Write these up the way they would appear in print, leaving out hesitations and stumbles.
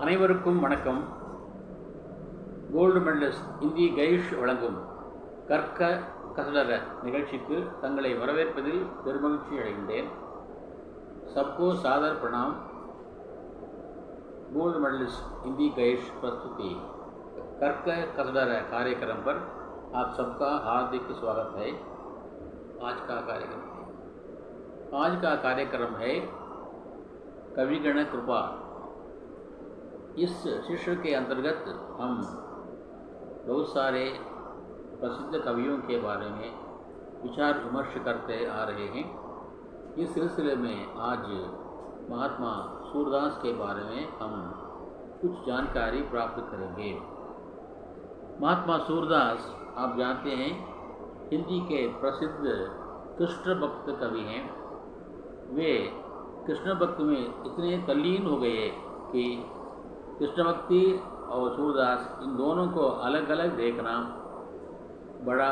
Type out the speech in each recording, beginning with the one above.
அனைவருக்கும் வணக்கம். Gold medalist Hindi கைஷ் வழங்கும் கற்க கசடர நிகழ்ச்சிக்கு தங்களை வரவேற்பதில் பெருமகிழ்ச்சி அடைகின்றேன். सबको सादर प्रणाम. गोल्ड मेडलिस्ट हिंदी गैश प्रस्तुति कर्क कसडर कार्यक्रम पर आप सबका हार्दिक स्वागत है. आज का कार्यक्रम है कविगण कृपा. इस शीर्षक के अंतर्गत हम बहुत सारे प्रसिद्ध कवियों के बारे में विचार विमर्श करते आ रहे हैं. इस सिलसिले में आज महात्मा सूरदास के बारे में हम कुछ जानकारी प्राप्त करेंगे. महात्मा सूरदास आप जानते हैं हिंदी के प्रसिद्ध कृष्ण भक्त कवि हैं. वे कृष्ण भक्ति में इतने तल्लीन हो गए कि कृष्ण भक्ति और सूरदास इन दोनों को अलग अलग देखना बड़ा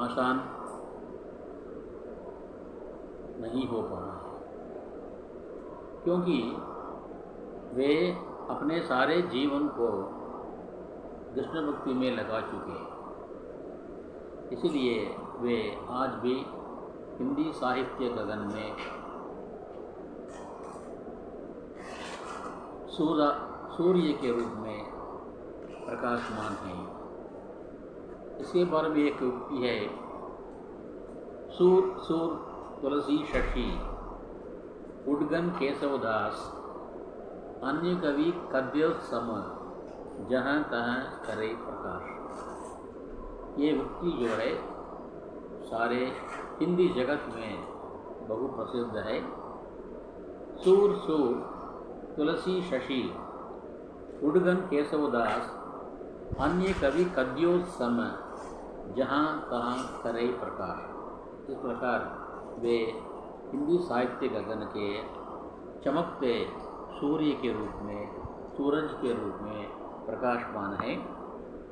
आसान नहीं हो पा रहा है, क्योंकि वे अपने सारे जीवन को कृष्ण भक्ति में लगा चुके हैं. इसलिए वे आज भी हिंदी साहित्य गगन में सूर्य के रूप में प्रकाशमान हैं. इसके बारे में एक उक्ति है, सूर सूर तुलसी शशि उडगन केशवदास अन्य कवि कद्य सम जहाँ तहाँ करे प्रकाश. ये उक्ति जो है सारे हिंदी जगत में बहु प्रसिद्ध है. सूर सूर तुलसी शशि उडगन केशवदास अन्य कवि कद्यो सम जहाँ तहाँ करे प्रकाश. इस प्रकार वे हिंदी साहित्य गगन के चमकते सूर्य के रूप में, सूरज के रूप में प्रकाशमान हैं.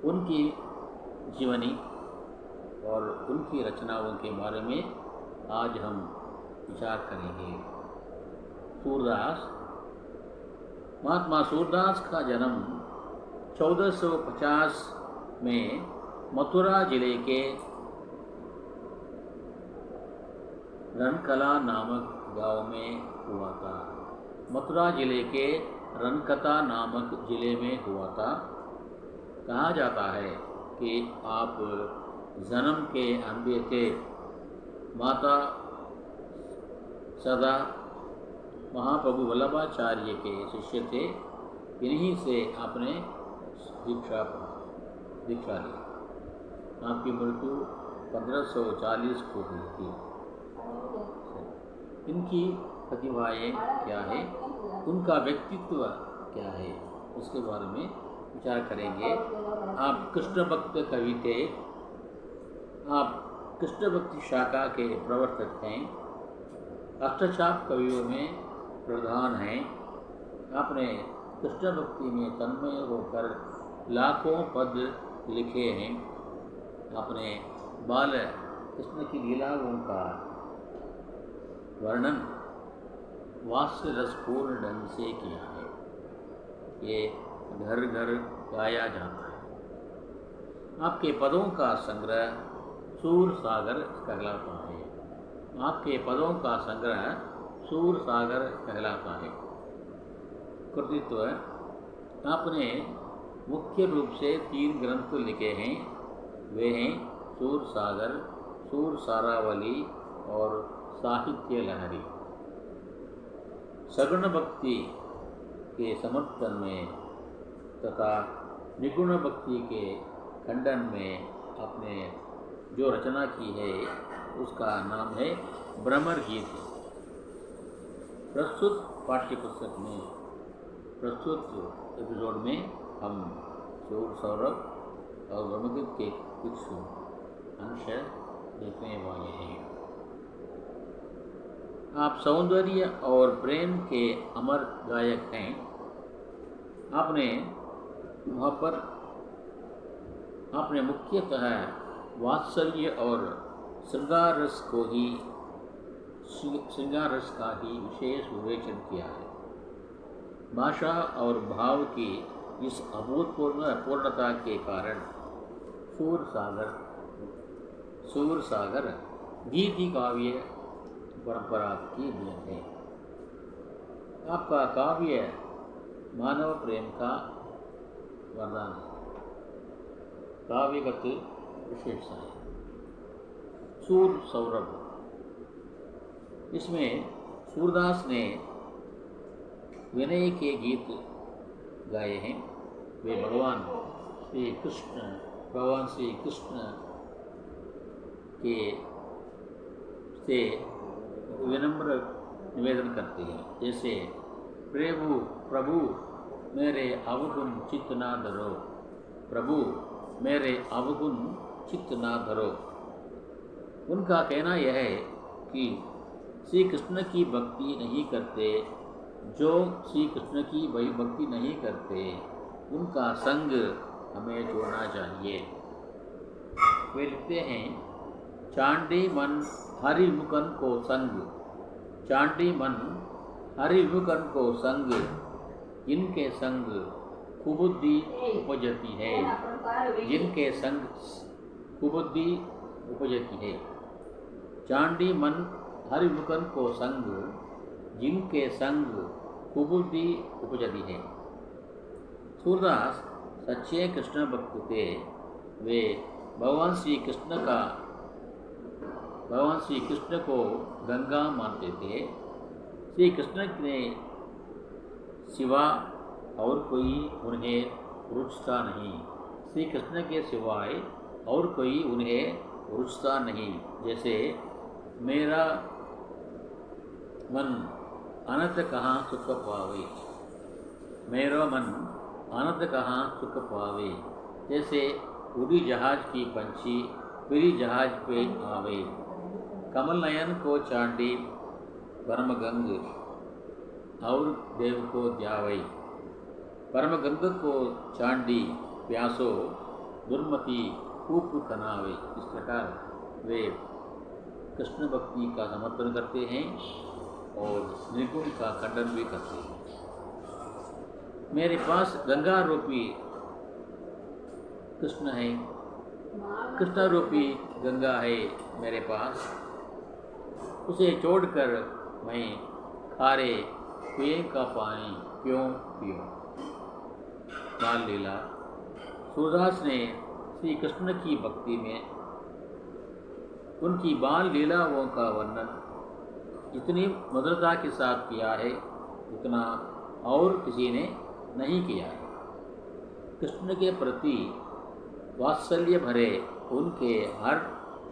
उनकी जीवनी और उनकी रचनाओं के बारे में आज हम विचार करेंगे. सूरदास. महात्मा सूरदास का जन्म 1450 में मथुरा जिले के रनकला नामक गांव में हुआ था. मथुरा जिले के रनकता नामक जिले में हुआ था. कहा जाता है कि आप जन्म के अंधे थे. माता सदा महाप्रभु वल्लभाचार्य के शिष्य थे. इन्हीं से आपने दीक्षा ली. आपकी मृत्यु 1540 को हुई थी. इनकी प्रतिभाएँ क्या है, उनका व्यक्तित्व क्या है, उसके बारे में विचार करेंगे. आप कृष्ण भक्त कवि थे. आप कृष्ण भक्ति शाखा के प्रवर्तक हैं. अष्टचाप कवियों में प्रधान हैं. आपने कृष्ण भक्ति में तन्मय होकर लाखों पद लिखे हैं. आपने बाल कृष्ण की लीलाओं का वर्णन वास्य रसपूर्ण ढंग से किया है. ये घर घर गाया जाता है. आपके पदों का संग्रह सूर सागर कहलाता है. आपके पदों का संग्रह सूर सागर कहलाता है. कृतित्व. आपने मुख्य रूप से 3 ग्रंथ लिखे हैं. वे हैं सूर सागर, सूर सारावली और साहित्य लहरी. सगुण भक्ति के समर्थन में तथा निगुण भक्ति के खंडन में आपने जो रचना की है उसका नाम है भ्रमर गीत. प्रस्तुत पाठ्यपुस्तक में, प्रस्तुत एपिसोड में हम सूर सौरभ और भ्रमरगीत के कुछ अंश देखने वाले हैं. आप सौंदर्य और प्रेम के अमर गायक हैं. आपने वहाँ पर आपने मुख्यतः वात्सल्य और श्रृंगार रस को ही श्रृंगार रस का ही विशेष विवेचन किया है। भाषा और भाव की इस अभूतपूर्व पूर्णता के कारण सूर सागर गीति काव्य परंपरा की देन है। आपका काव्य मानव प्रेम का वरदान है, काव्यगत विशेषता है। सूर सौरभ, इसमें सूरदास ने विनय के गीत गाए हैं। वे भगवान श्री कृष्ण के से विनम्र निवेदन करते हैं, जैसे प्रभु मेरे अवगुण चित्त ना धरो, प्रभु मेरे अवगुण चित्त ना धरो। उनका कहना यह है कि श्री कृष्ण की भक्ति नहीं करते, जो श्री कृष्ण की भक्ति नहीं करते उनका संग हमें छोड़ना चाहिए। वे लिखते हैं, चांडी मन हरिमुखन को संग, चांडी मन हरिमुखन को संग, जिनके संग कुबुद्धि उपजती है, जिनके संग कुबुद्धि उपजती है। चांडी मन हरिमुखन को संग, जिनके संग कुबुद्धि उपजती है। सूरदास सच्चे कृष्ण भक्त थे। वे भगवान श्री कृष्ण को गंगा मानते थे। श्री कृष्ण ने सिवा और कोई उन्हें रुचता नहीं, श्री कृष्ण के सिवाय और कोई उन्हें रुचता नहीं। जैसे मेरा मन अनंत कहाँ सुख पावे, मेरा मन अनंत कहाँ सुख पावे। जैसे उड़ी जहाज की पंछी फिरी जहाज पे आवे, कमल नयन को चांडी परम गंग और देव को द्यावई, परम गंग को चांडी प्यासो दुर्मति कूप कनावे। इस प्रकार वे कृष्ण भक्ति का समर्थन करते हैं और निर्गुण का खंडन भी करते हैं। मेरे पास गंगा रूपी कृष्ण है, कृष्ण रूपी गंगा है मेरे पास, उसे छोड़कर मैं खारे कुएं का पानी क्यों पीऊँ। बाल लीला, सूरदास ने श्री कृष्ण की भक्ति में उनकी बाल लीलाओं का वर्णन इतनी मधुरता के साथ किया है, उतना और किसी ने नहीं किया है। कृष्ण के प्रति वात्सल्य भरे उनके हर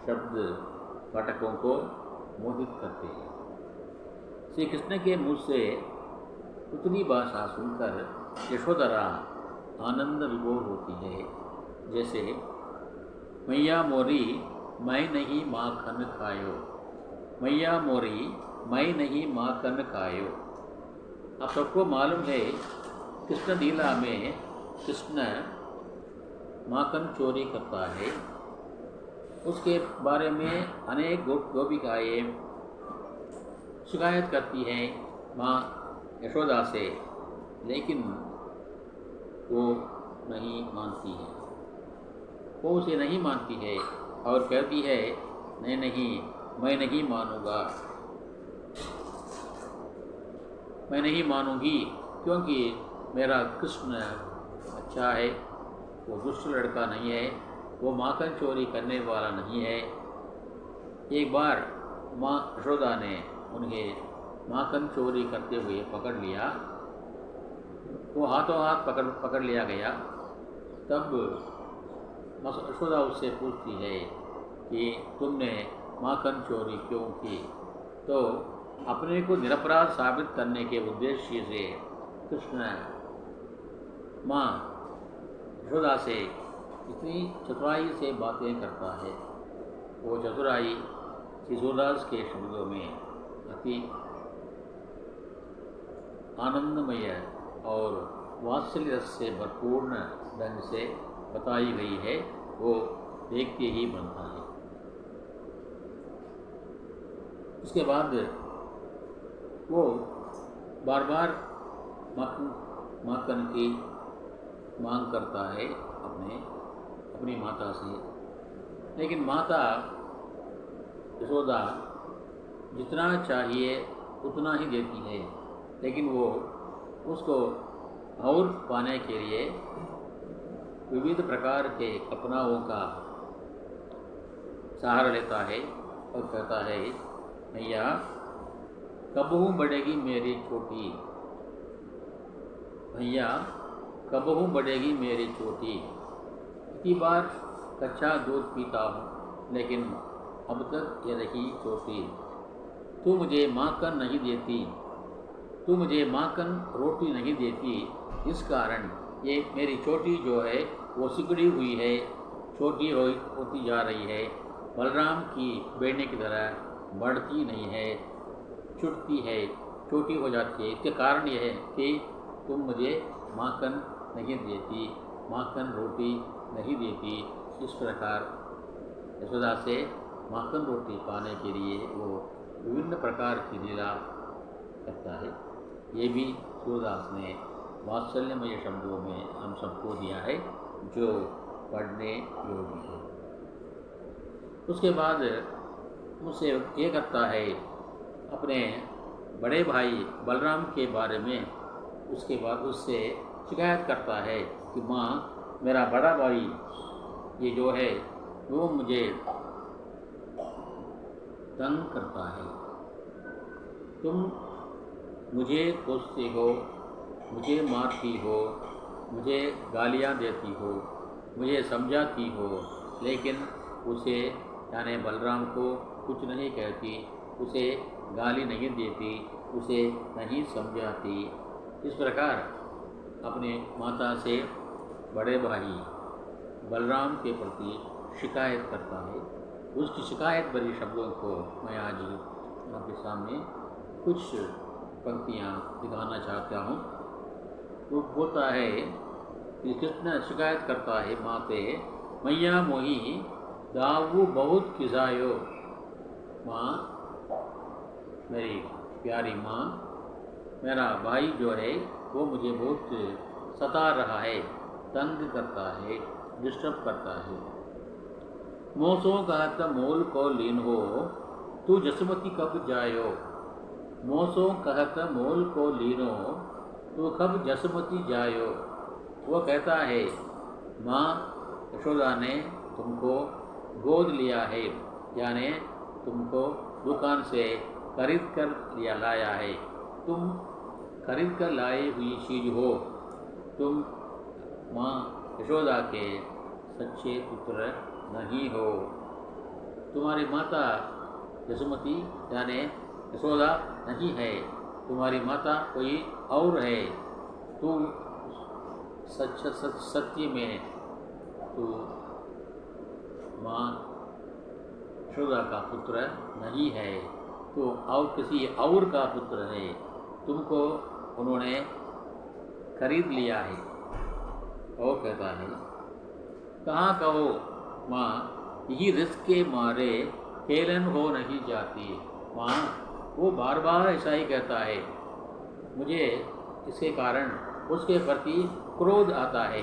शब्द पाठकों को मोहित करते हैं। श्री कृष्ण के मुँह से उतनी भाषा सुनकर यशोधरा आनंद विभोर होती है, जैसे मैया मोरी मैं नहीं माखन खायो, मैया मोरी मैं नहीं माखन खायो। आप सबको मालूम है कृष्ण लीला में कृष्ण माखन चोरी करता है। उसके बारे में अनेक गोपिकाएँ शिकायत करती हैं माँ यशोदा से, लेकिन वो नहीं मानती है, वो उसे नहीं मानती है और कहती है नहीं मैं नहीं मानूँगा, मैं नहीं मानूँगी, क्योंकि मेरा कृष्ण अच्छा है, वो दुष्ट लड़का नहीं है, वो माखन चोरी करने वाला नहीं है। एक बार माँ यशोदा ने उन्हें माखन चोरी करते हुए पकड़ लिया, वो हाथों हाथ पकड़ लिया गया। तब यशोदा उससे पूछती है कि तुमने माखन चोरी क्यों की। तो अपने को निरपराध साबित करने के उद्देश्य से कृष्ण माँ यशोदा से इतनी चतुराई से बातें करता है। वो चतुराई श्री सूरदास के शब्दों में अति आनंदमय और वात्सल्य रस से भरपूर्ण ढंग से बताई गई है, वो देखते ही बनता है। उसके बाद वो बार बार माखन की मांग करता है अपनी माता से, लेकिन माता यशोदा जितना चाहिए उतना ही देती है, लेकिन वो उसको और पाने के लिए विविध प्रकार के कल्पनाओं का सहारा लेता है और कहता है, मैया कबहू बढ़ेगी मेरी छोटी, भैया कबहू बढ़ेगी मेरी छोटी, इतनी बार कच्चा दूध पीता हूँ लेकिन अब तक ये रही छोटी, तू मुझे माखन नहीं देती, तू मुझे माखन रोटी नहीं देती, इस कारण ये मेरी चोटी जो है वो सिकुड़ी हुई है, छोटी होती जा रही है, बलराम की बेड़ने की तरह बढ़ती नहीं है, छुटती है, छोटी हो जाती है। इसके कारण यह है कि तुम मुझे माखन नहीं देती, माखन रोटी नहीं देती। इस प्रकार यशोदा से माखन रोटी पाने के लिए वो विभिन्न प्रकार की लीला करता है। ये भी सूरदास ने वात्सल्यमय शब्दों में हम सबको दिया है, जो पढ़ने योग्य है। उसके बाद मुझसे ये करता है अपने बड़े भाई बलराम के बारे में, उसके बाद उससे शिकायत करता है कि माँ मेरा बड़ा भाई ये जो है वो मुझे तंग करता है, तुम मुझे कोसती हो, मुझे मारती हो, मुझे गालियाँ देती हो, मुझे समझाती हो, लेकिन उसे यानी बलराम को कुछ नहीं कहती, उसे गाली नहीं देती, उसे नहीं समझाती। इस प्रकार अपने माता से बड़े भाई बलराम के प्रति शिकायत करता है। उसकी शिकायत भरी शब्दों को मैं आज आपके सामने कुछ पंक्तियाँ दिखाना चाहता हूँ। वो बोलता है कि कृष्ण शिकायत करता है माँ पे, मैया मोही दाऊ बहुत खिजायो, माँ मेरी प्यारी माँ, मेरा भाई जो है वो मुझे बहुत सता रहा है, तंग करता है, डिस्टर्ब करता है। मोसों कहत मोल को लीन हो, तू जसमती कब जायो, मोसों कहत मोल को लीनो, तू कब जसमती जायो। वो कहता है माँ यशोदा ने तुमको गोद लिया है, यानी तुमको दुकान से खरीद कर लाया है, तुम खरीद कर लाई हुई चीज़ हो, तुम माँ यशोदा के सच्चे पुत्र नहीं हो। तुम्हारी माता यशोमती यानी यशोदा नहीं है, तुम्हारी माता कोई और है, तू सत्य में तू माँ यशोदा का पुत्र नहीं है, तो और किसी और का पुत्र है, तुमको उन्होंने खरीद लिया है। और कहता है कहाँ कहो माँ यही रिस्क के मारे खेलन हो नहीं जाती। माँ वो बार बार ऐसा ही कहता है, मुझे इसके कारण उसके प्रति क्रोध आता है,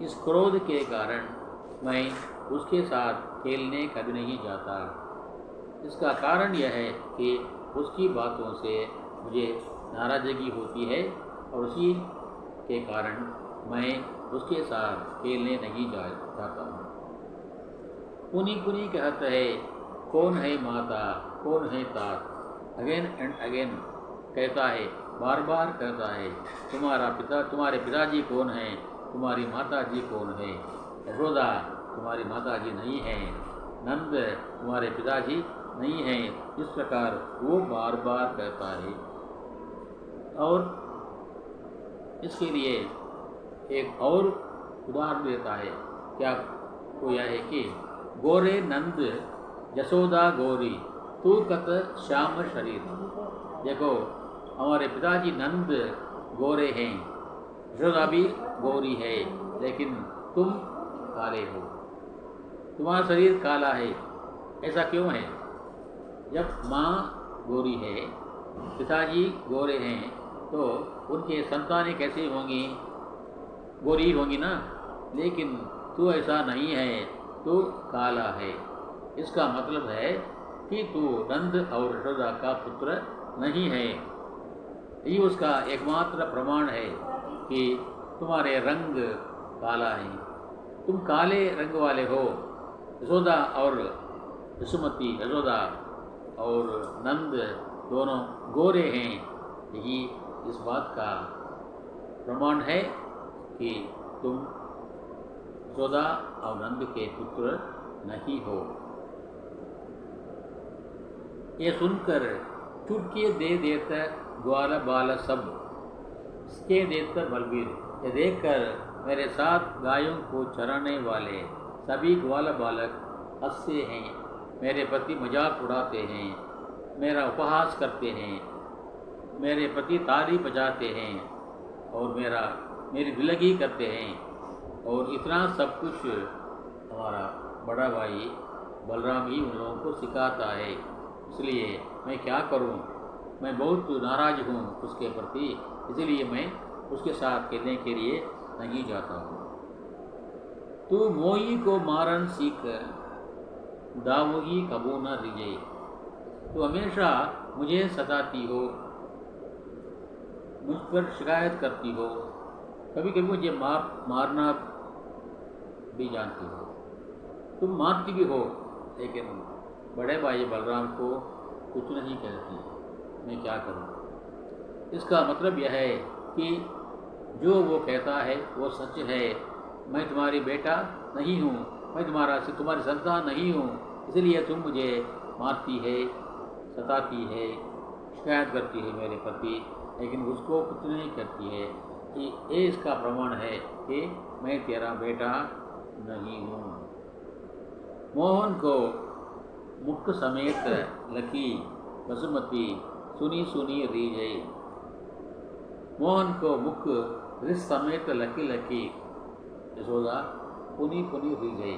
इस क्रोध के कारण मैं उसके साथ खेलने कभी नहीं जाता। इसका कारण यह है कि उसकी बातों से मुझे नाराज़गी होती है और उसी के कारण मैं उसके साथ खेलने नहीं जाता हूँ। पुनी पुनी कहता है कौन है माता कौन है तात, अगेन एंड अगेन कहता है, बार बार कहता है, तुम्हारे पिताजी कौन है, तुम्हारी माता जी कौन है। यशोदा तुम्हारी माता जी नहीं है, नंद तुम्हारे पिताजी नहीं हैं। इस प्रकार वो बार बार कहता है। और इसके लिए एक और उदाहरण देता है, क्या वो यह है कि गोरे नंद यशोदा गोरी तू कत श्याम शरीर। देखो हमारे पिताजी नंद गोरे हैं, यशोदा भी गोरी है, लेकिन तुम काले हो, तुम्हारा शरीर काला है, ऐसा क्यों है? जब माँ गोरी है, पिताजी गोरे हैं, तो उनके संतानें कैसी होंगी? गोरी होंगी ना। लेकिन तू ऐसा नहीं है, तू काला है। इसका मतलब है कि तू नंद और यशोदा का पुत्र नहीं है। ये उसका एकमात्र प्रमाण है कि तुम्हारे रंग काला है, तुम काले रंग वाले हो। यशोदा और यशोदा और नंद दोनों गोरे हैं। यही इस बात का प्रमाण है कि तुम यशोदा और नंद के पुत्र नहीं हो। ये सुनकर चुटकी दे देता ग्वाल बाल सब, इसके देता बलबीर। ये देखकर मेरे साथ गायों को चराने वाले सभी ग्वाल बालक हंसते हैं, मेरे प्रति मजाक उड़ाते हैं, मेरा उपहास करते हैं, मेरे प्रति ताली बजाते हैं और मेरी दिलगी करते हैं। और इतना सब कुछ हमारा बड़ा भाई बलराम ही उन लोगों को सिखाता है। इसलिए मैं क्या करूं? मैं बहुत नाराज़ हूं उसके प्रति, इसलिए मैं उसके साथ खेलने के लिए नहीं जाता हूं। तू मोही को मारन सीख, दावोगी कबू न रिजे। तो हमेशा मुझे सताती हो, मुझ पर शिकायत करती हो, कभी कभी मुझे मारना भी जानती हो। तुम मारती भी हो, लेकिन बड़े भाई बलराम को कुछ नहीं कहती। मैं क्या करूं? इसका मतलब यह है कि जो वो कहता है वो सच है। मैं तुम्हारी बेटा नहीं हूँ, मैं तुम्हारी संतान नहीं हूँ, इसलिए तुम मुझे मारती है, सताती है, शिकायत करती है मेरे प्रति, लेकिन उसको कुछ नहीं करती है। कि ये इसका प्रमाण है कि मैं तेरा बेटा नहीं हूँ। मोहन को मुख समेत लकी वसुमती, सुनी सुनी रीझे। मोहन को मुख रिस समेत लकी लकी यशोदा, पुनी पुनी रीझे।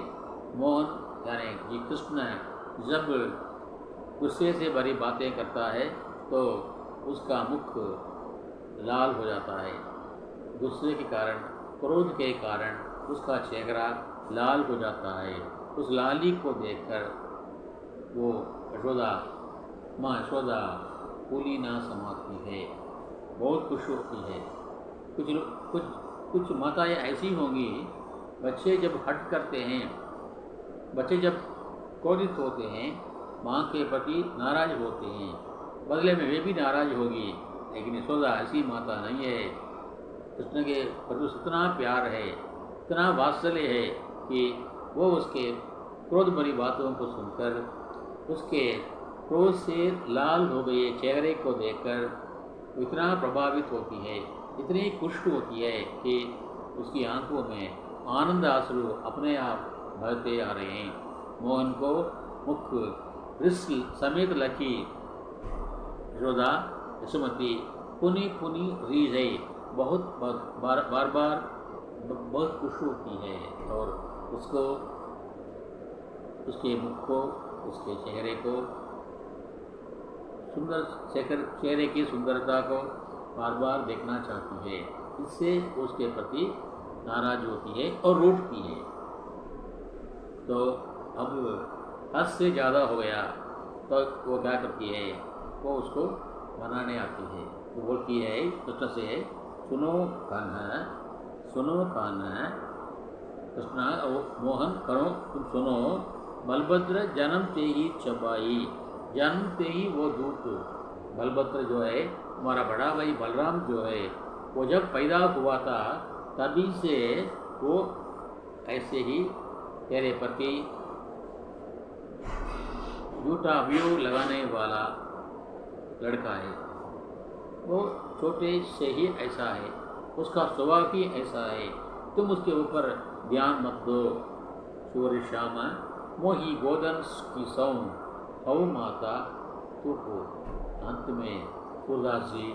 मोहन यानी कि कृष्ण जब गुस्से से भरी बातें करता है तो उसका मुख लाल हो जाता है। गुस्से के कारण, क्रोध के कारण उसका चेहरा लाल हो जाता है। उस लाली को देखकर वो माँ यशोदा फूली ना समाती है, बहुत खुश होती है। कुछ माताएं ऐसी होंगी, बच्चे जब हट करते हैं, बच्चे जब क्रोधित होते हैं, माँ के प्रति नाराज होते हैं, बदले में वे भी नाराज होगी। लेकिन यशोदा ऐसी माता नहीं है। कृष्ण के प्रति इतना प्यार है, इतना वात्सल्य है कि वो उसके क्रोध भरी बातों को सुनकर, उसके क्रोध से लाल हो गए चेहरे को देखकर इतना प्रभावित होती है, इतनी खुश होती है कि उसकी आंखों में आनंद आंसू अपने आप बहते आ रहे हैं। मोहन को मुख रिस समेत लकी यशोदा यशोमती, पुनी पुनी रीझे, बहुत बार बहुत खुश होती है और उसको, उसके मुख को, उसके चेहरे को, चेहरे की सुंदरता को बार बार देखना चाहती है। इससे उसके प्रति नाराज होती है और रूठती है। तो अब हद से ज़्यादा हो गया तो वो क्या करती है? वो उसको मनाने आती है। वो बोलती है कृष्ण से, सुनो कान्हा, कृष्ण मोहन करो, तुम सुनो। बलभद्र जन्मते ही चबाई, जन्मते ही वो दूत बलभद्र जो है, हमारा बड़ा भाई बलराम जो है, वो जब पैदा हुआ था तभी से वो ऐसे ही तेरे प्रति झूठा व्यू लगाने वाला लड़का है। वो छोटे से ही ऐसा है, उसका स्वभाव ही ऐसा है। तुम उसके ऊपर ध्यान मत दो। सूर्य श्याम मोही गोदन की सौ हौ माता तू हो। अंत में सूरदास जी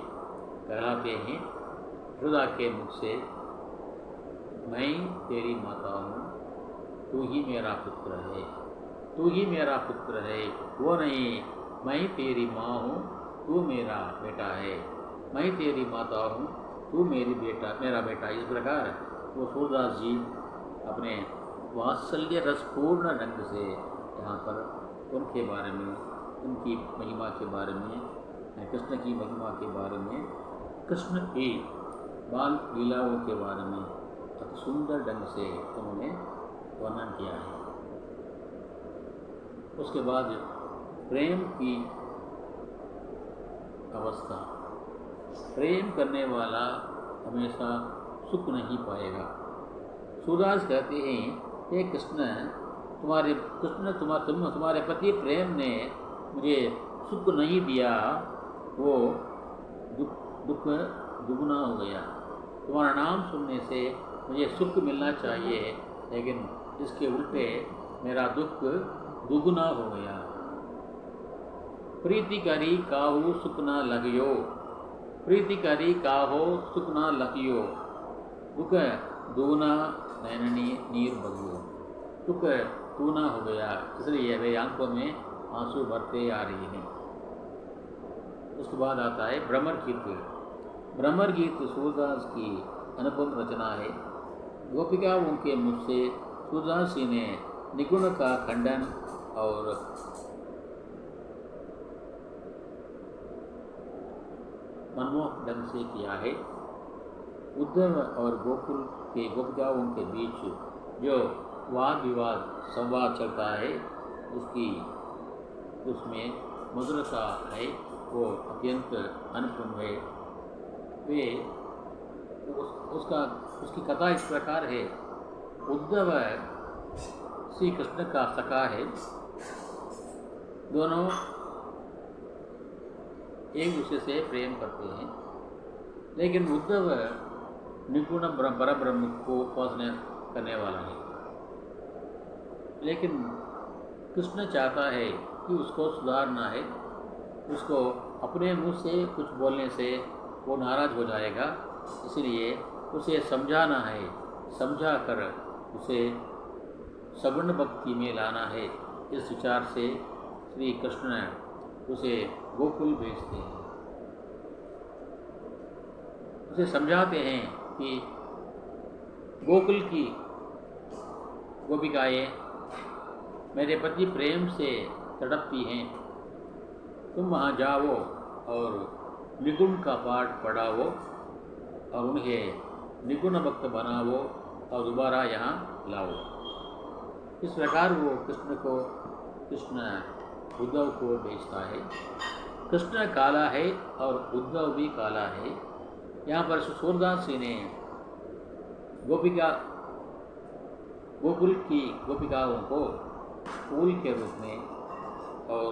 कहलाते हैं यशोदा के मुख से, मैं तेरी माता हूँ, तू ही मेरा पुत्र है, तू ही मेरा पुत्र है, वो नहीं मैं तेरी माँ हूँ, तू मेरा बेटा है, मैं तेरी माता हूँ, तू मेरा बेटा। इस प्रकार वो सूरदास जी अपने वात्सल्य रसपूर्ण ढंग से यहाँ पर उनके बारे में, उनकी महिमा के बारे में, कृष्ण की महिमा के बारे में, कृष्ण की बाल लीलाओं के बारे में अति सुंदर ढंग से उन्होंने वर्णन किया है। उसके बाद प्रेम की अवस्था, प्रेम करने वाला हमेशा सुख नहीं पाएगा। सूरदास कहते हैं, हे कृष्ण, तुम्हारे प्रति प्रेम ने मुझे सुख नहीं दिया, वो दुख दुगुना हो गया। तुम्हारा नाम सुनने से मुझे सुख मिलना चाहिए, लेकिन इसके उल्टे मेरा दुख दुगुना हो गया। प्रीति करी काहू सुख ना लगियो, प्रीति करी काहो सुख ना लगियो, दुख दूना नैननी नीर बगियो। दुख दूना हो गया, इसलिए वे आंखों में आंसू भरते आ रही हैं। उसके बाद आता है भ्रमर गीत। भ्रमर गीत सूरदास की अनुपम रचना है। गोपिकाओं के मुख से सूरदास जी ने निगुण का खंडन और मनमोहक ढंग से किया है। उद्धव और गोकुल के गोपिकाओं के बीच जो वाद विवाद संवाद चलता है, उसमें मधुरता है, वो अत्यंत अनुपम है। वे उसकी कथा इस प्रकार है। उद्धव श्री कृष्ण का सखा है, दोनों एक दूसरे से प्रेम करते हैं, लेकिन उद्धव निगुण परब्रह्म को उपासना करने वाला है, लेकिन कृष्ण चाहता है कि उसको सुधारना है। उसको अपने मुंह से कुछ बोलने से वो नाराज हो जाएगा, इसलिए उसे समझाना है, समझा कर उसे सगुण भक्ति में लाना है। इस विचार से श्री कृष्ण उसे गोकुल भेजते हैं, उसे समझाते हैं कि गोकुल की गोपिकाएँ मेरे प्रति प्रेम से तड़पती हैं, तुम वहाँ जाओ और निगुण का पाठ पढ़ाओ और उन्हें निगुण भक्त बनाओ और दोबारा यहाँ लाओ। इस प्रकार वो कृष्ण उद्धव को भेजता है। कृष्ण काला है और उद्धव भी काला है। यहाँ पर सूरदास जी ने गोकुल की गोपिकाओं को फूल के रूप में और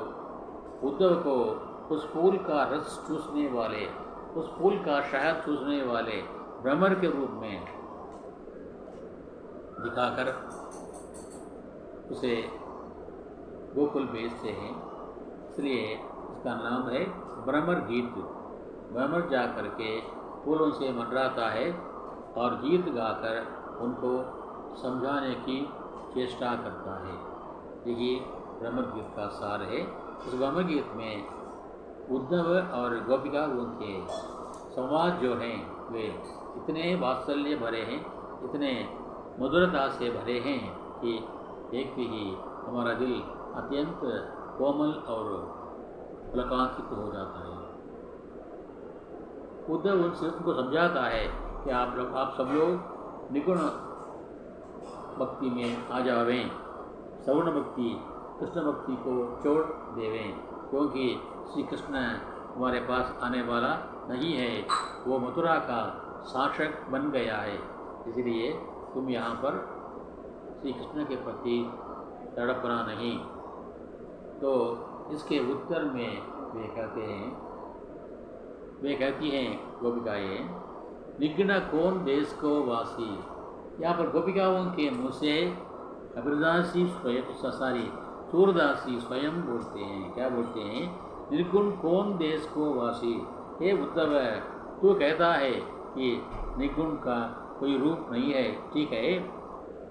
उद्धव को उस फूल का रस चूसने वाले, उस फूल का शहद चूसने वाले भ्रमर के रूप में दिखाकर उसे गोकुल भेजते हैं। इसलिए इसका नाम है भ्रमर गीत। भ्रमर जा करके फूलों से मंडराता है और गीत गाकर उनको समझाने की चेष्टा करता है। यही भ्रमर गीत का सार है। उस भ्रमर गीत में उद्धव और गोपिकाओं के संवाद जो हैं वे इतने वात्सल्य भरे हैं, इतने मधुरता से भरे हैं कि देखते ही हमारा दिल अत्यंत कोमल और पुलकांकित हो जाता है। उद्धव उनको समझाता है कि आप सब लोग निगुण भक्ति में आ जावें, सगुण भक्ति कृष्ण भक्ति को छोड़ देवें, क्योंकि श्री कृष्ण हमारे पास आने वाला नहीं है, वो मथुरा का शासक बन गया है, इसलिए तुम यहाँ पर श्री कृष्ण के प्रति तड़पना नहीं। तो इसके उत्तर में वे कहती हैं गोपिकाएँ, निगुण कौन देश को वासी। यहाँ पर गोपिकाओं के मुँह से कबीरदास जी सूरदास जी स्वयं बोलते हैं। क्या बोलते हैं? निर्गुण कौन देश को वासी। हे उद्धव, तू कहता है कि निगुण का कोई रूप नहीं है, ठीक है,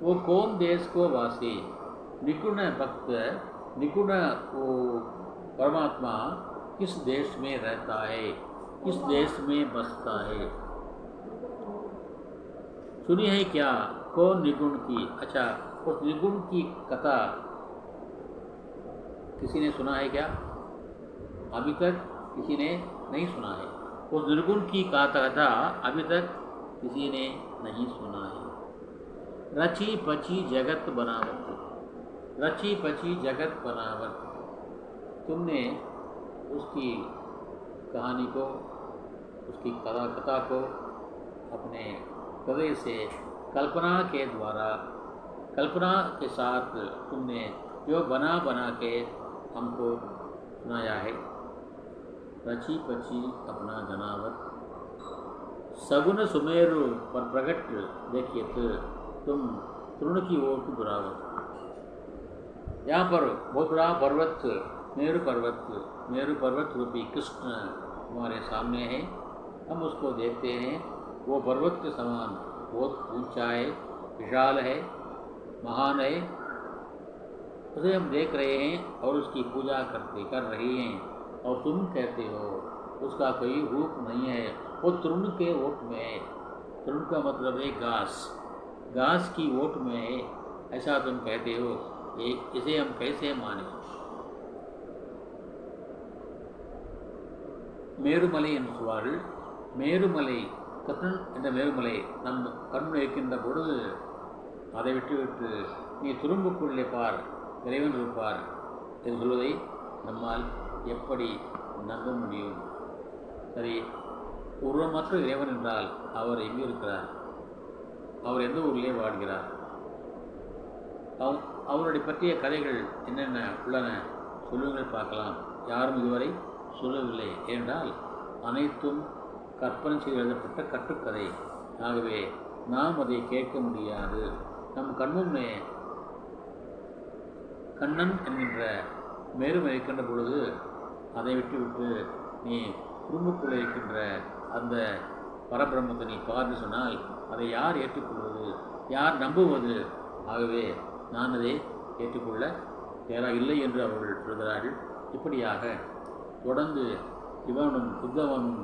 वो कौन देश को वासी। निगुण भक्त, निगुण वो परमात्मा किस देश में रहता है, किस देश में बसता है। सुनी है क्या कौन निर्गुण की? अच्छा, उस निर्गुण की कथा किसी ने सुना है क्या? अभी तक किसी ने नहीं सुना है। उस निर्गुण की कथा अभी तक किसी ने नहीं सुना है। रची पची जगत बनावत, रची पची जगत बनावत। तुमने उसकी कहानी को, उसकी कथा को अपने हृदय से कल्पना के द्वारा, कल्पना के साथ तुमने जो बना बना के हमको सुनाया है। रची पची अपना जनावत, सगुन सुमेरु पर प्रकट देखिए तो तुम तृण की ओर की दुरावत। यहाँ पर बहुत बड़ा पर्वत मेरु पर्वत रूपी कृष्ण हमारे सामने है। हम उसको देखते हैं, वो पर्वत के समान बहुत ऊंचा है, विशाल है, महान है। उसे हम देख रहे हैं और उसकी पूजा कर रहे हैं, और तुम कहते हो उसका कोई रूप नहीं है, वो तृण के ओट में है। तृण का मतलब है घास की ओट में है, ऐसा तुम कहते हो। इसे हम कैसे माने? மேருமலை என்று சொல்வார்கள். மேருமலை கத்தன் என்ற மேருமலை நம் கண்முன் இருக்கின்ற பொழுது அதை விட்டுவிட்டு நீ துரும்புக்குள்ளே பார், இறைவன் இருப்பார் என்று சொல்வதை நம்மால் எப்படி நம்ப முடியும்? சரி, உருவமற்ற இறைவன் என்றால் அவர் எங்கே இருக்கிறார்? அவர் எந்த ஊரிலே வாழ்கிறார்? அவருடைய பற்றிய கதைகள் என்னென்ன உள்ளன சொல்லுங்கள் பார்க்கலாம். யாரும் இதுவரை சொல்லவில்லை. ஏனென்றால் அனைத்தும் கற்பனை செய்து எழுதப்பட்ட கட்டுக்கதை. ஆகவே நாம் அதை கேட்க முடியாது. நம் கண்முன்னே கண்ணன் என்கின்ற மேலும் இருக்கின்ற பொழுது அதை விட்டுவிட்டு நீ குடும்பக்குள்ளே இருக்கின்ற அந்த பரபிரம்மத்தை நீ பார்த்து சொன்னால் அதை யார் ஏற்றுக்கொள்வது, யார் நம்புவது? ஆகவே நான் அதை ஏற்றுக்கொள்ள தயாராக இல்லை என்று அவர்கள் சொல்கிறார்கள். இப்படியாக தொடர்ந்து இவனும் உத்தவனும்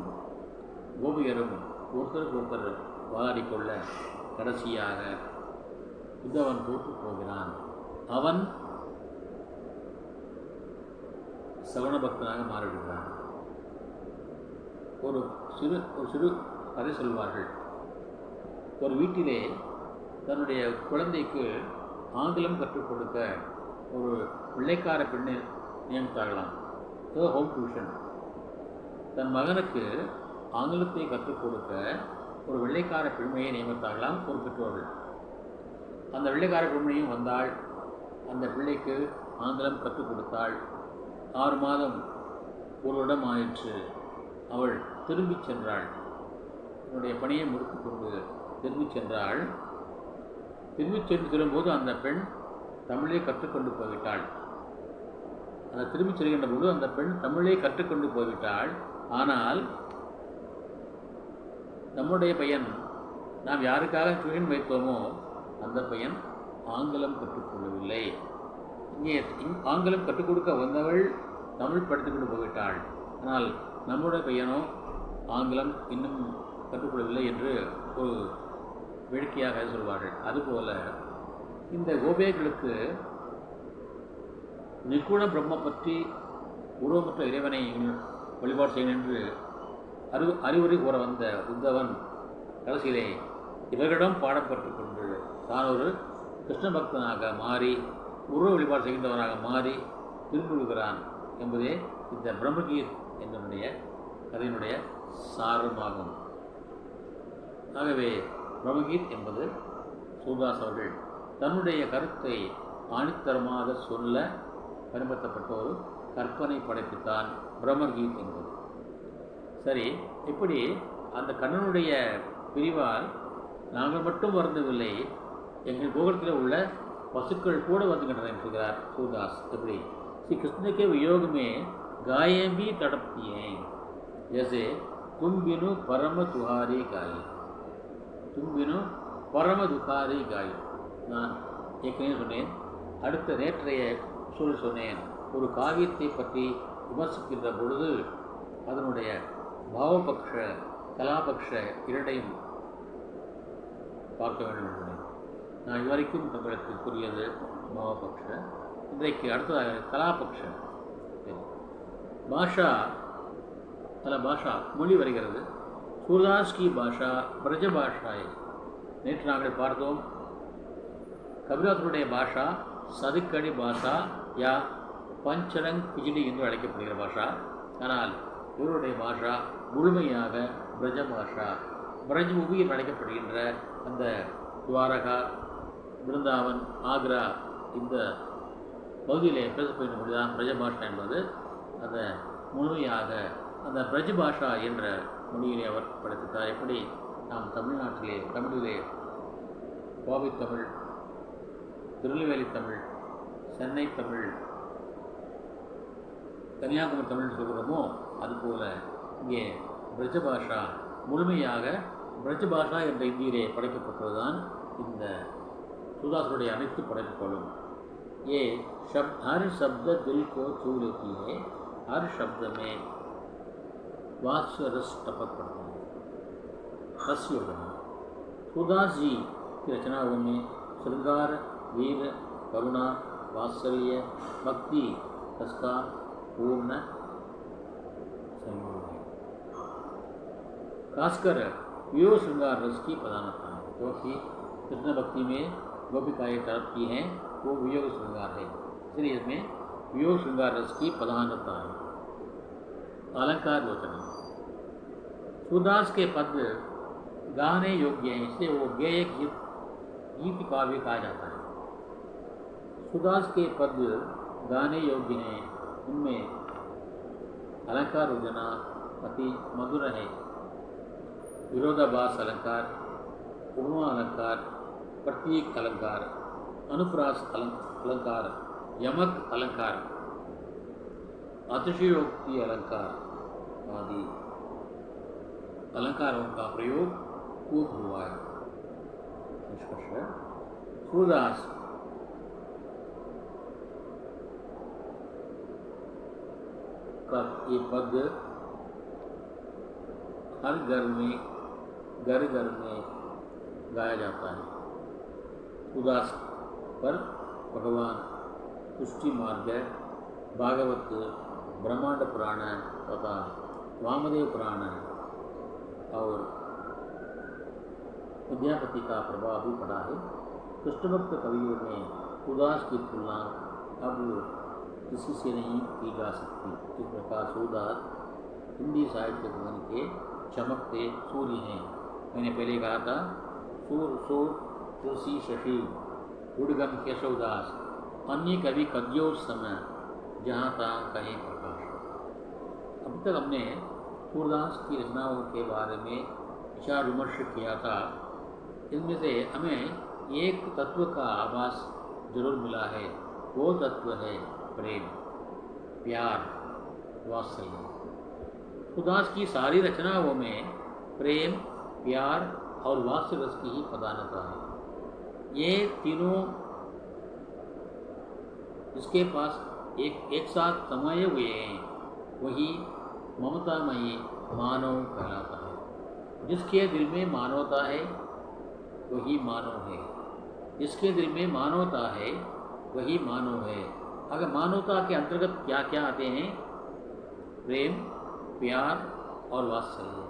கோபியரும் ஒருத்தருக்கு ஒருத்தர் வாடிக்கொள்ள கடைசியாக உத்தவன் தோற்று போகிறான். அவன் சவண பக்தனாக மாறிவிடுகிறான். ஒரு சிறு கதை சொல்வார்கள். ஒரு வீட்டிலே தன்னுடைய குழந்தைக்கு ஆங்கிலம் கற்றுக் கொடுக்க ஒரு வெள்ளைக்கார பெண்ணை நியமித்தார்களாம். Home tuition. தன் மகனுக்கு ஆங்கிலத்தை கற்றுக் கொடுக்க ஒரு வெள்ளைக்கார பெண்மையை நியமித்தார்களாம் ஒரு பெற்றோர்கள். அந்த வெள்ளைக்கார பெண்மையும் வந்தாள். அந்த பிள்ளைக்கு ஆங்கிலம் கற்றுக் கொடுத்தாள். 6 மாதம் ஒரு இடம் ஆயிற்று. அவள் திரும்பிச் சென்றாள். என்னுடைய பணியை முடித்துக் கொண்டு திரும்பிச் சென்றாள். திரும்பிச் சென்று திரும்பும்போது அந்த பெண் தமிழை கற்றுக்கொண்டு போய்விட்டாள். அந்த திரும்பிச் செல்கின்ற போது அந்த பெண் தமிழை கற்றுக்கொண்டு போய்விட்டாள். ஆனால் நம்முடைய பையன், நாம் யாருக்காக டியூஷன் வைத்தோமோ அந்த பையன் ஆங்கிலம் கற்றுக்கொள்ளவில்லை. இங்கே ஆங்கிலம் கற்றுக் கொடுக்க வந்தவள் தமிழ் படித்துக்கொண்டு போய்விட்டாள். ஆனால் நம்முடைய பையனோ ஆங்கிலம் இன்னும் கற்றுக்கொள்ளவில்லை என்று ஒரு வேடிக்கையாக சொல்வார்கள். அதுபோல இந்த கோபியர்களுக்கு நிர்குண பிரம்ம பற்றி உருவமற்ற இறைவனை வழிபாடு செய்யணும் என்று அறிவுரை கூற வந்த உத்தவன் கடைசியிலே இவர்களிடம் பாடம் கற்றுக்கொண்டு தான் ஒரு கிருஷ்ண பக்தனாக மாறி உருவ வழிபாடு செய்கின்றவனாக மாறி திரும்பிவிடுகிறான் என்பதே இந்த பிரம்மகீத் என்னுடைய கதையினுடைய சாரமாகும். ஆகவே பிரம்மகீத் என்பது சூர்தாஸ் அவர்கள் தன்னுடைய கருத்தை ஆணித்தரமாக சொல்ல பயன்படுத்தப்பட்ட ஒரு கற்பனை படைப்புத்தான் பிரம்மகீத் என்பது. சரி, இப்படி அந்த கண்ணனுடைய பிரிவால் நாங்கள் மட்டும் வருந்தவில்லை, எங்கள் கோகுலத்தில் உள்ள பசுக்கள் கூட வந்துகின்றன என்கிறார் சூர்தாஸ். எப்படி श्री कृष्ण के वियोग में गायें भी तड़पती हैं, जैसे तुम बिनु परम तुहारी गाय, तुम बिनु परम दुखारी गाय. நான் ஏற்கனவே சொன்னேன், அடுத்த நேற்றைய சொன்னேன், ஒரு காவியத்தை பற்றி விமர்சிக்கின்ற பொழுது அதனுடைய பாவபக்ஷ கலாபக்ஷ இரண்டையும் பார்க்க வேண்டும் என்பதை நான் இதுவரைக்கும் தங்களுக்கு கூறியது பாவபக்ஷ. இன்றைக்கு அடுத்ததாக கலாபக்ஷ. பாஷா பல பாஷா மொழி வருகிறது. சூர்தாஸ் கி பாஷா பிரஜ பாஷாய். நேற்று நாங்கள் பார்த்தோம் கபிராசருடைய பாஷா சதுக்கடி பாஷா யா பஞ்சரங் பிஜிடி என்று அழைக்கப்படுகிற பாஷா. ஆனால் இவருடைய பாஷா முழுமையாக பிரஜ பாஷா. பிரஜ் மூவி என்று அழைக்கப்படுகின்ற அந்த துவாரகா, பிருந்தாவன், ஆக்ரா இந்த பகுதியிலே பேசப்படுகிற மொழிதான் பிரஜ பாஷா என்பது. அந்த முழுமையாக அந்த பிரஜ் பாஷா என்ற மொழியிலே அவர் படைத்தார். எப்படி நாம் தமிழிலே கோவை தமிழ், திருநெல்வேலி தமிழ், சென்னை தமிழ், கன்னியாகுமரி தமிழ் சொல்கிறோமோ அதுபோல இங்கே பிரஜபாஷா முழுமையாக பிரஜபாஷா என்ற இந்தியிலே படைக்கப்பட்டதுதான் இந்த சூதாசருடைய அனைத்து படைப்புகளும். ये हर शब्द दिल को छू लेती है, हर शब्द में वात्स्य रस टपक पड़ता है. रस योजना सूरदास जी की रचनाओं में श्रृंगार, वीर, करुणा, वात्सल्य, भक्ति रस का पूर्ण संयोग है. खासकर वियोग श्रृंगार रस की प्रधानता है, क्योंकि कृष्ण भक्ति में गोपिकाएं तड़पती हैं, वो वियोग श्रृंगार है, इसलिए इसमें वियोग श्रृंगार रस की प्रधानता है. अलंकार लोचना सूरदास के पद गाने योग्य हैं, इसलिए वो गेय गीत काव्य कहा जाता है. सूरदास के पद गाने योग्य हैं, उनमें अलंकार योजना अति मधुर है. विरोधाभास अलंकार, उपमा अलंकार, प्रतीक अलंकार, अनुप्रास अलंकार, यमक अलंकार, अतिशयोक्ति अलंकार आदि अलंकारों का प्रयोग खूब हुआ है. निष्कर्ष सूरदास का ये पद हर घर में गाया जाता है. सूरदास पर भगवान पुष्टि मार्ग, भागवत, ब्रह्मांड पुराण तथा वामदेव पुराण और विद्यापति का प्रभाव भी पड़ा है. कृष्णभक्त कवियों में सूरदास की तुलना अब किसी से नहीं की जा सकती. इस प्रकार सूरदास हिंदी साहित्य भवन के चमकते सूर्य हैं. मैंने पहले कहा था सूर तुलसी शशि गुड़गम केशवदास अन्य कवि कद्यो समय जहाँ तहाँ कहीं प्रकाश. अभी तक हमने सूरदास की रचनाओं के बारे में विचार विमर्श किया था. इनमें से हमें एक तत्व का आभास जरूर मिला है. वो तत्व है प्रेम, प्यार, वात्सल्य. सूरदास की सारी रचनाओं में प्रेम, प्यार और वात्सल्य रस की ही प्रधानता है. ये तीनों इसके पास एक साथ समाये हुए हैं. वही ममतामयी मानव कहलाता है. जिसके दिल में मानवता है वही मानव है. जिसके दिल में मानवता है वही मानव है. अगर मानवता के अंतर्गत क्या क्या आते हैं? प्रेम, प्यार और वात्सल्य.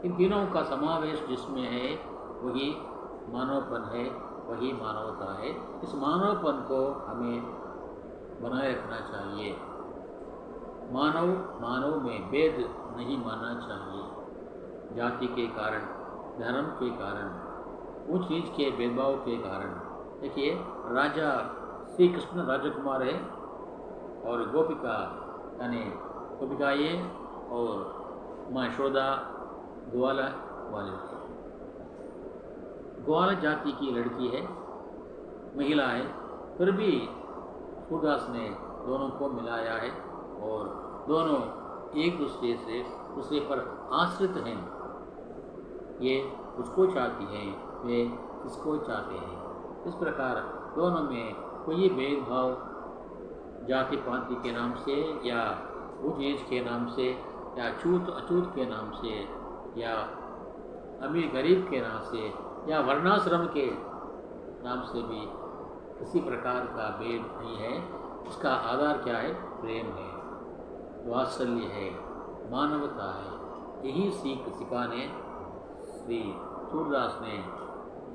इन तीनों का समावेश जिसमें है वही मानवपन है, वही मानवता है. इस मानवपन को हमें बनाए रखना चाहिए. मानव में भेद नहीं मानना चाहिए. जाति के कारण, धर्म के कारण, ऊंच नीच के भेदभाव के कारण. देखिए राजा श्री कृष्ण राजकुमार है और गोपिका यानी गोपिकाएँ और माँ यशोदा ग्वाला वाले थे. ग्वाल जाति की लड़की है, महिला है, फिर भी सूरदास ने दोनों को मिलाया है और दोनों एक दूसरे पर आश्रित हैं. ये उसको चाहती हैं, वे इसको चाहते हैं. इस प्रकार दोनों में कोई भेदभाव जाति पाति के नाम से या ऊँच नीच के नाम से या अछूत अछूत के नाम से या अमीर गरीब के नाम से या वर्णाश्रम के नाम से भी किसी प्रकार का भेद नहीं है। इसका आधार क्या है? प्रेम है, वात्सल्य है, मानवता है। यही सीख सिखाने श्री सूरदास ने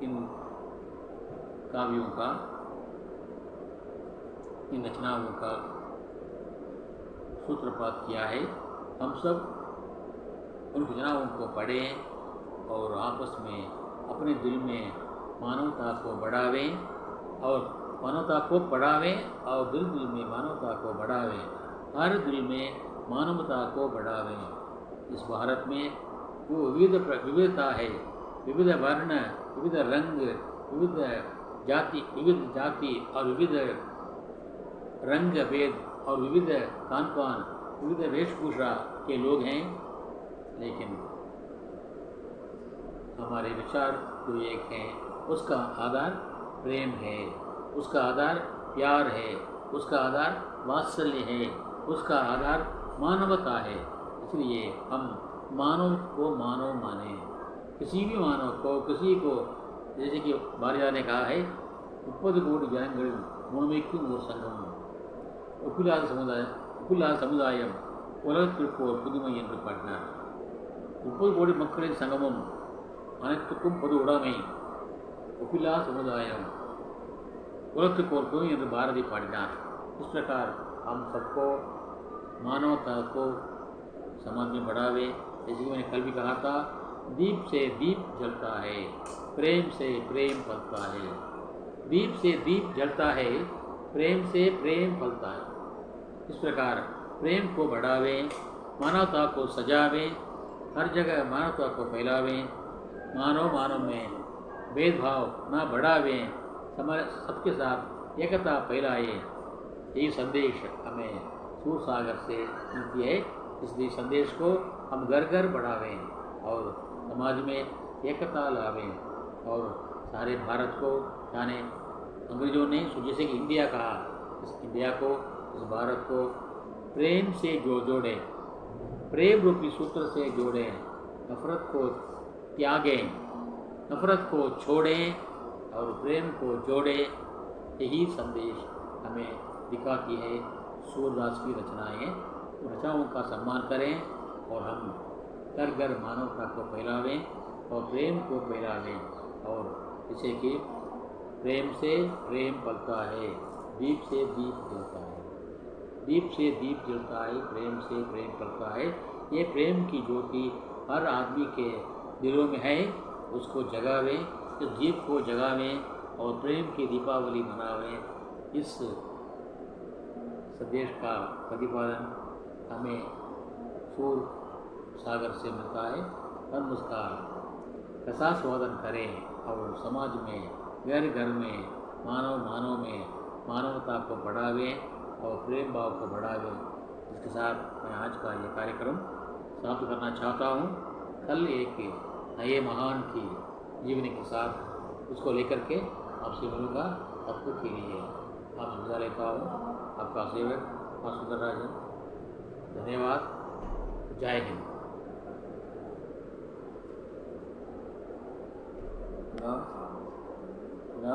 इन काव्यों का, इन रचनाओं का सूत्रपात किया है। हम सब उन रचनाओं को पढ़ें और आपस में अपने दिल में मानवता को बढ़ावें और मानवता को पढ़ावें और दिल दिल में मानवता को बढ़ावें, हर दिल में मानवता को बढ़ावें। इस भारत में जो विविधता है, विविध वर्ण, विविध रंग, विविध जाति और विविध रंग भेद और विविध खान पान, विविध वेशभूषा के लोग हैं, लेकिन हमारे विचार जो एक हैं, उसका आधार प्रेम है, उसका आधार प्यार है, उसका आधार वात्सल्य है, उसका आधार मानवता है। इसलिए हम मानव को मानव माने, किसी भी मानव को, किसी को, जैसे कि भार्या ने कहा है, 30 கோடி ஜனங்களில் முழுமைக்கும் ஒரு சங்கம், ஒப்பில்லாத சமுதாயம் உலகத்திற்கு ஒரு புதுமை என்று பாடினார். 30 கோடி மக்களின் சங்கமும் அனைத்துக்கும் பொது உடைமை, ஒப்பில்லாத சமுதாயம் उलग और क्यों என்று பாரதி பாடினார். इस प्रकार हम सबको मानवता को समाज में बढ़ावे. जैसे कि मैंने कल भी कहा था, दीप से दीप जलता है, प्रेम से प्रेम फलता है. दीप से दीप जलता है, प्रेम से प्रेम फलता है. इस प्रकार प्रेम को बढ़ावे, मानवता को सजावे, हर जगह मानवता को फैलावे, मानव में भेदभाव न बढ़ावे, सबके साथ एकता फैलाए. यही संदेश हमें सूर सागर से मिलती है. इसलिए संदेश को हम घर घर बढ़ावें और समाज में एकता लावें और सारे भारत को, यानी अंग्रेजों ने जैसे कि इंडिया कहा, इस इंडिया को, इस भारत को प्रेम से जोड़ें, प्रेम रूपी सूत्र से जोड़ें, नफरत को त्यागें, नफरत को छोड़ें और प्रेम को जोड़ें. यही संदेश हमें दिखाती है सूरदास की रचनाएँ. रचनाओं का सम्मान करें और हम घर घर मानवता को फैलावें और प्रेम को फैलावें. और जैसे कि प्रेम से प्रेम फलता है, दीप से दीप जलता है, दीप से दीप जलता है, प्रेम से प्रेम फलता है. ये प्रेम की ज्योति हर आदमी के दिलों में है, उसको जगावें, इस दीप को जगावें और प्रेम की दीपावली मनावें. इस संदेश का प्रतिपादन हमें सूर सागर से मिलता है. हम उसका रसास्वादन करें और समाज में, घर घर में, मानव में मानवता को बढ़ावें और प्रेम भाव को बढ़ावें. इसके साथ मैं आज का ये कार्यक्रम समाप्त करना चाहता हूँ. कल एक नए महान की जीवनी के साथ उसको लेकर के आपसे मिलूँगा. तब तक के लिए आप सुविधा लेता हूँ. आपका सेवक सुंदर राजन. धन्यवाद. जय हिंद. ना